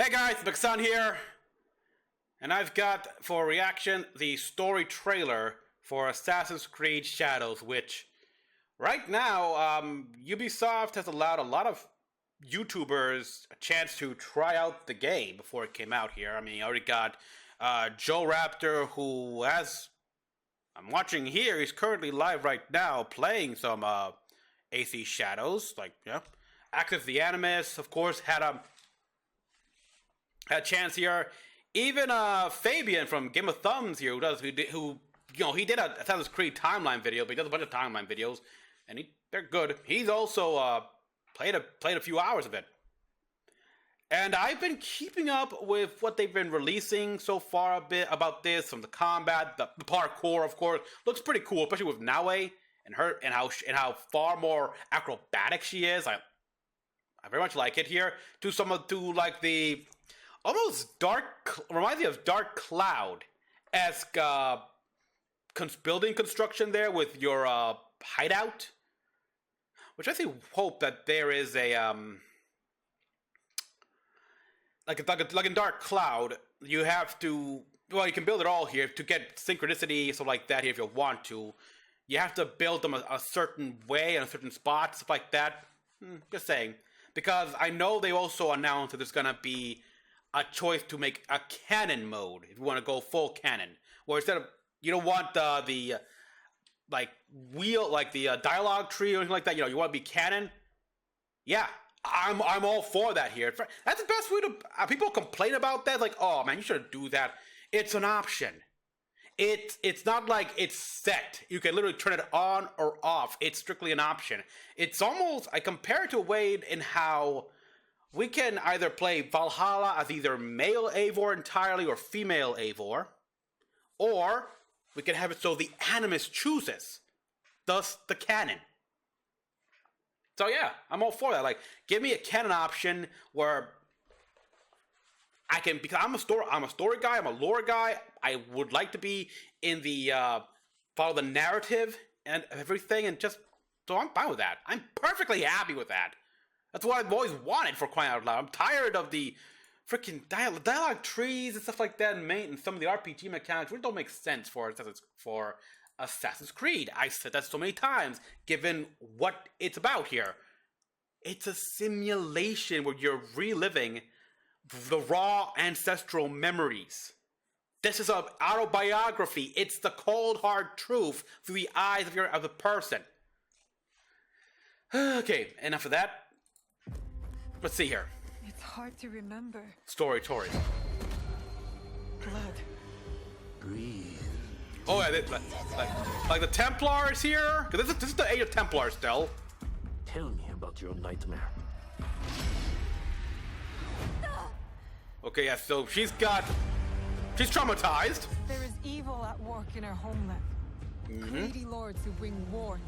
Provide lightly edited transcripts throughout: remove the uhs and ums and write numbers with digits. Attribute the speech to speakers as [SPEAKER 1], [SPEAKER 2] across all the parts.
[SPEAKER 1] Hey guys, Mecha-san here, and I've got for reaction the story trailer for Assassin's Creed Shadows, which right now Ubisoft has allowed a lot of YouTubers a chance to try out the game before it came out here. I mean, I already got Joe Raptor, who, as I'm watching here, he's currently live right now playing some AC Shadows, like, Access the Animus, of course, had a chance here. Even Fabian from Game of Thumbs here, he did a Assassin's Creed timeline video, but he does a bunch of timeline videos, and they're good. He's also played a few hours of it. And I've been keeping up with what they've been releasing so far a bit about this, from the combat, the parkour, of course, looks pretty cool, especially with Naue and her and how far more acrobatic she is. I very much like it here. To like the almost reminds me of Dark Cloud-esque building construction there with your hideout. Which I think hope that there is a like in Dark Cloud, you have to, well, you can build it all here to get synchronicity, stuff like that here if you want to. You have to build them a certain way in a certain spot, stuff like that. Just saying. Because I know they also announced that there's gonna be a choice to make a canon mode if you want to go full canon, where instead of, you don't want the dialogue tree or anything like that. You want to be canon. Yeah, I'm all for that here. That's the best way to. People complain about that, like, oh man, you shouldn't do that. It's an option. It's not like it's set. You can literally turn it on or off. It's strictly an option. It's almost, I compare it to a way in how we can either play Valhalla as either male Eivor entirely or female Eivor, or we can have it so the Animus chooses, thus the canon. So yeah, I'm all for that. Like, give me a canon option where I can, because I'm a story guy, I'm a lore guy. I would like to be in the follow the narrative and everything, and just so I'm fine with that. I'm perfectly happy with that. That's what I've always wanted, for crying out loud. I'm tired of the freaking dialogue trees and stuff like that, and some of the RPG mechanics really don't make sense for Assassin's Creed. I said that so many times, given what it's about here. It's a simulation where you're reliving the raw ancestral memories. This is an autobiography. It's the cold, hard truth through the eyes of the person. Okay, enough of that. Let's see here.
[SPEAKER 2] It's hard to remember.
[SPEAKER 1] Story, Tori.
[SPEAKER 2] Blood.
[SPEAKER 3] Breathe.
[SPEAKER 1] Oh yeah, like the Templars here? Because this is the Age of Templars still.
[SPEAKER 3] Tell me about your nightmare.
[SPEAKER 1] Okay, yeah, so she's traumatized.
[SPEAKER 2] There is evil at work in her homeland. Greedy lords who bring war.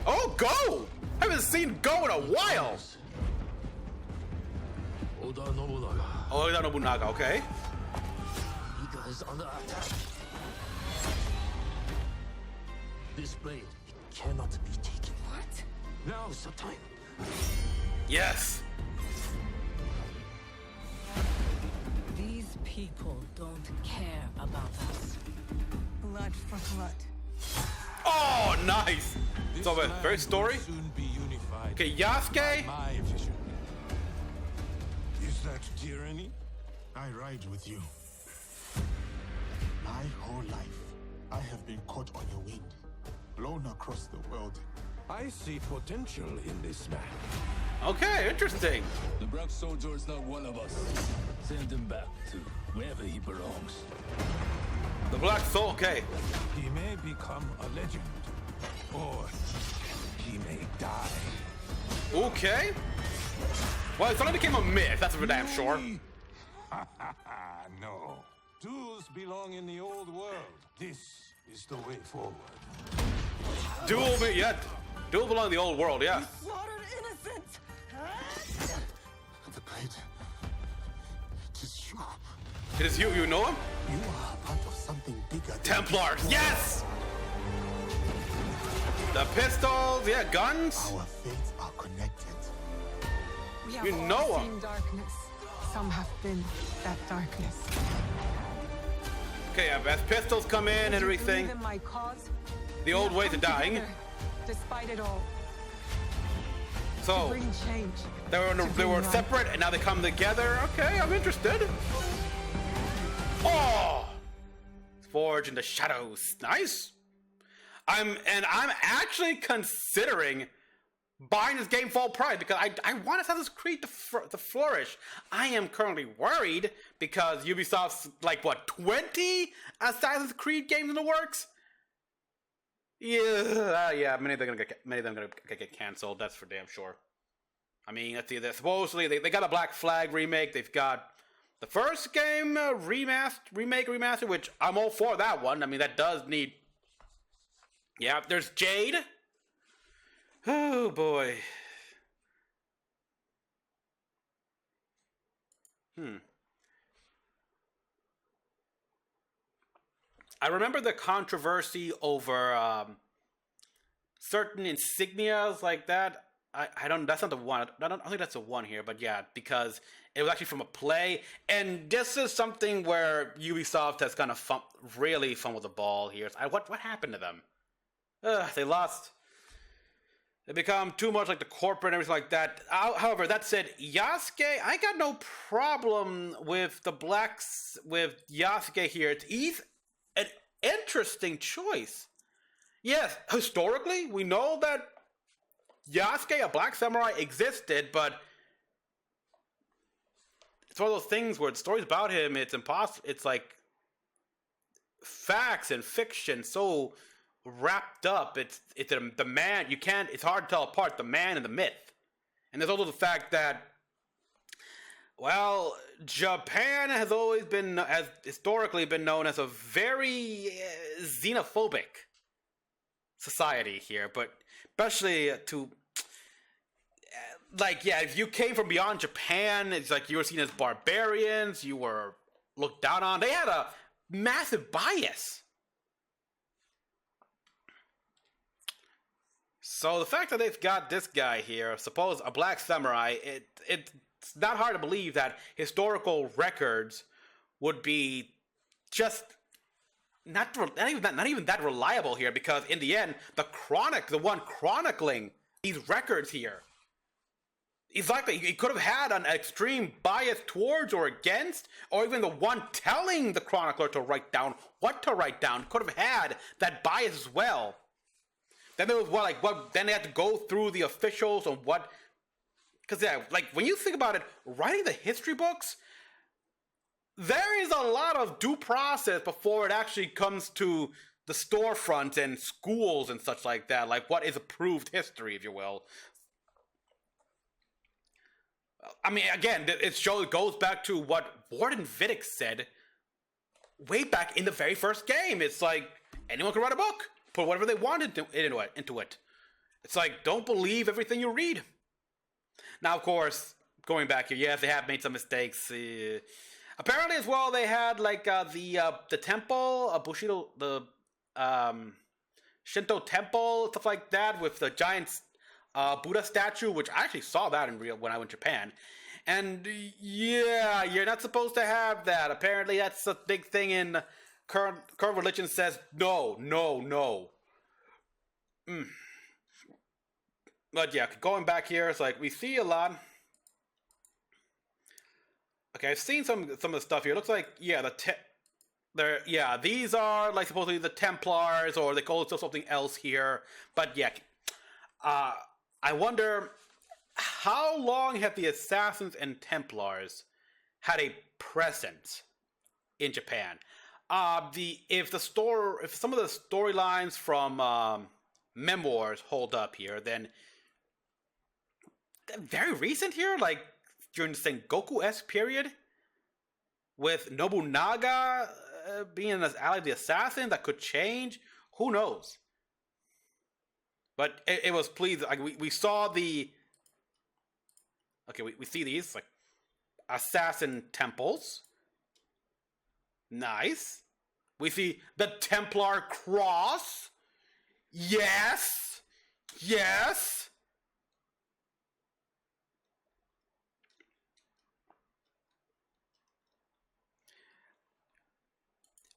[SPEAKER 1] Oh, Go! I haven't seen Go in a while.
[SPEAKER 3] Oda Nobunaga.
[SPEAKER 1] Oh, Oda Nobunaga, okay.
[SPEAKER 3] Iga is under attack. This blade, it cannot be taken.
[SPEAKER 2] What?
[SPEAKER 3] Now is the time.
[SPEAKER 1] Yes.
[SPEAKER 4] These people don't care about us.
[SPEAKER 2] Blood for blood.
[SPEAKER 1] Oh, nice. It's over. Very story.
[SPEAKER 5] Soon be unified.
[SPEAKER 1] Okay, Yasuke.
[SPEAKER 5] My vision. Is that tyranny?
[SPEAKER 6] I ride with you. My whole life, I have been caught on your wind, blown across the world.
[SPEAKER 5] I see potential in this man.
[SPEAKER 1] Okay, interesting.
[SPEAKER 7] The Black Soldier is not one of us. Send him back to wherever he belongs.
[SPEAKER 1] The Black Soul. Okay.
[SPEAKER 5] He may become a legend, or he may die.
[SPEAKER 1] Okay. Well, it suddenly became a myth. That's for damn sure.
[SPEAKER 5] No. Tools belong in the old world. This is the way forward.
[SPEAKER 1] Duel belong in the old world. Yeah.
[SPEAKER 2] Slaughtered innocents!
[SPEAKER 6] The blade. It is you.
[SPEAKER 1] It is you. You know him?
[SPEAKER 6] You are part of something bigger.
[SPEAKER 1] Templars. Yes. The pistols. Yeah, guns.
[SPEAKER 6] Our fates are connected.
[SPEAKER 2] We have
[SPEAKER 1] You
[SPEAKER 2] all
[SPEAKER 1] know
[SPEAKER 2] seen darkness. Some have been that darkness.
[SPEAKER 1] Okay, as pistols come in and
[SPEAKER 2] Would you
[SPEAKER 1] everything,
[SPEAKER 2] believe in my cause?
[SPEAKER 1] the
[SPEAKER 2] We
[SPEAKER 1] old
[SPEAKER 2] have
[SPEAKER 1] ways of
[SPEAKER 2] come
[SPEAKER 1] dying.
[SPEAKER 2] together, despite it all, to
[SPEAKER 1] So
[SPEAKER 2] bring change.
[SPEAKER 1] they
[SPEAKER 2] to
[SPEAKER 1] were
[SPEAKER 2] bring light.
[SPEAKER 1] separate, and now they come together. Okay, I'm interested. Oh, Forge in the Shadows, nice. I'm actually considering buying this game full price because I want Assassin's Creed to flourish. I am currently worried because Ubisoft's like what 20 Assassin's Creed games in the works. Yeah, many of them gonna get canceled. That's for damn sure. I mean, let's see. Supposedly they got a Black Flag remake. They've got the first game remaster, which I'm all for that one. I mean, that does need. Yeah, there's Jade. Oh boy. I remember the controversy over certain insignias like that. I don't. That's not the one. I don't think that's the one here. But yeah, because it was actually from a play, and this is something where Ubisoft has kind of really fumbled the ball here. What happened to them? They lost. They become too much like the corporate and everything like that. However, that said, Yasuke, I got no problem with with Yasuke here. He's an interesting choice. Yes, historically, we know that Yasuke, a black samurai, existed, but it's one of those things where the stories about him, it's impossible. It's like facts and fiction so wrapped up. It's the man. You can't. It's hard to tell apart the man and the myth. And there's also the fact that, well, Japan has historically been known as a very xenophobic society here, but especially to like, yeah, if you came from beyond Japan, it's like you were seen as barbarians, you were looked down on. They had a massive bias. So the fact that they've got this guy here, suppose a black samurai, it's not hard to believe that historical records would be just not even that reliable here, because in the end, the one chronicling these records here, exactly, he could have had an extreme bias towards or against, or even the one telling the chronicler to write down what to write down could have had that bias as well. Then there was then they had to go through the officials and what, because yeah, like when you think about it, writing the history books, there is a lot of due process before it actually comes to the storefront and schools and such like that, like what is approved history, if you will. I mean, again, it goes back to what Warden Vidic said way back in the very first game. It's like, anyone can write a book, put whatever they wanted into it. It's like, don't believe everything you read. Now, of course, going back here, yes, they have made some mistakes. Apparently, as well, they had like the temple, Bushido, the Shinto temple, stuff like that, with the giant Buddha statue, which I actually saw that in real when I went to Japan. And yeah, you're not supposed to have that. Apparently, that's a big thing in current religion. Says no. But yeah, going back here, it's like we see a lot. Okay, I've seen some of the stuff here. It looks like, yeah, these are like supposedly the Templars, or they call it something else here. But yeah, I wonder how long have the Assassins and Templars had a presence in Japan? If some of the storylines from memoirs hold up here, then very recent here, like during the Sengoku-esque period, with Nobunaga being an ally of the assassin, that could change. Who knows? But it was pleased. Like we saw the. Okay, we see these like assassin temples. Nice. We see the Templar cross. Yes.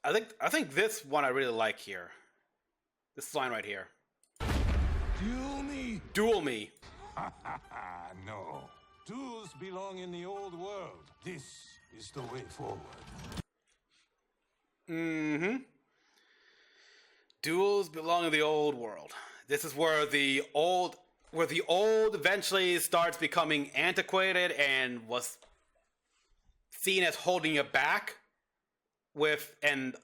[SPEAKER 1] I think this one I really like here. This line right here.
[SPEAKER 5] Duel me?
[SPEAKER 1] Duel me.
[SPEAKER 5] No. Duels belong in the old world. This is the way forward.
[SPEAKER 1] Mm-hmm. Duels belong in the old world. This is where the old eventually starts becoming antiquated and was seen as holding you back and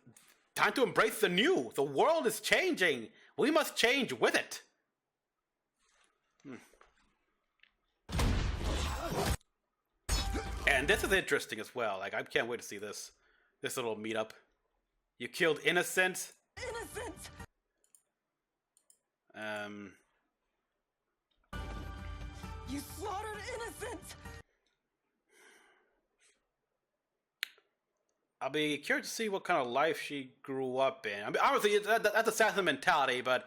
[SPEAKER 1] time to embrace the new. The world is changing. We must change with it. And this is interesting as well. Like, I can't wait to see this little meetup. You killed innocent.
[SPEAKER 2] Innocent! You slaughtered innocent!
[SPEAKER 1] I'll be curious to see what kind of life she grew up in. I mean, obviously, that's assassin mentality, but,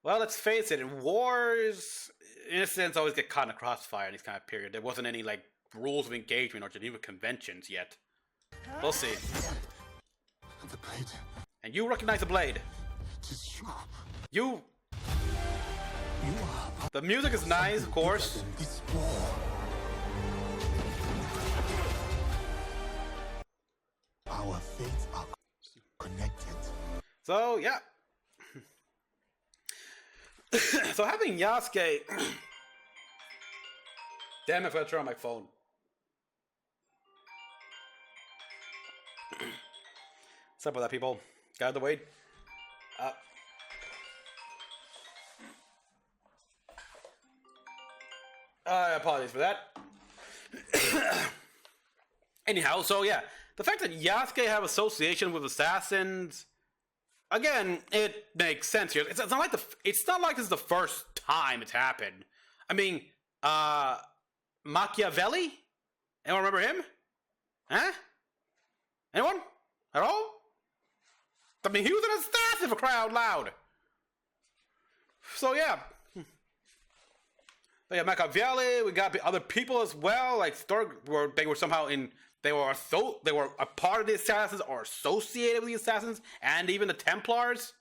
[SPEAKER 1] well, let's face it, in wars, innocents always get caught in a crossfire in this kind of period. There wasn't any, like, rules of engagement or Geneva Conventions yet. We'll see.
[SPEAKER 6] The blade.
[SPEAKER 1] And you recognize the blade.
[SPEAKER 6] It is you.
[SPEAKER 1] You.
[SPEAKER 6] You are
[SPEAKER 1] The music is nice, of course.
[SPEAKER 6] in this war. Our fates are connected.
[SPEAKER 1] So, yeah. So having Yasuke... Damn, I forgot to turn on my phone. Sorry about that, people. Got out of the way. I apologize for that. Anyhow, so yeah, the fact that Yasuke have association with assassins, again, it makes sense here. It's not like this is the first time it's happened. I mean, Machiavelli? Anyone remember him? Huh? Anyone? At all? I mean, he was an assassin for crying out loud. So yeah. We got Machiavelli, we got other people as well, like they were somehow they were a part of the assassins or associated with the assassins, and even the Templars.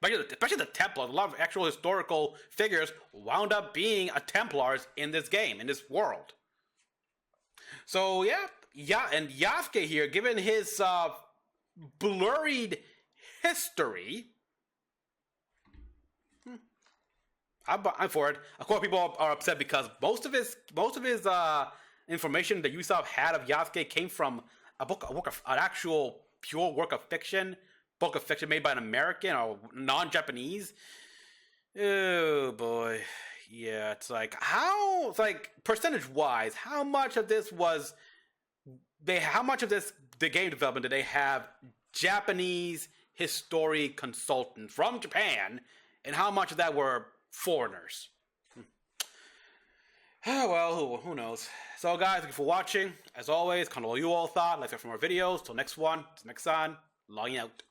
[SPEAKER 1] Especially the Templars, a lot of actual historical figures wound up being a Templars in this game, in this world. So yeah, and Yasuke here, given his blurred history, I'm for it. Of course, people are upset because most of his information that Ubisoft had of Yasuke came from an actual pure work of fiction made by an American or non-Japanese. Oh boy, yeah. It's like percentage-wise, how much of this the game development did they have Japanese history consultants from Japan, and how much of that were foreigners? Well, who knows? So guys, thank you for watching. As always, comment below you all thought. Let's get for more videos. Till next one, it's Mecha-san, logging out.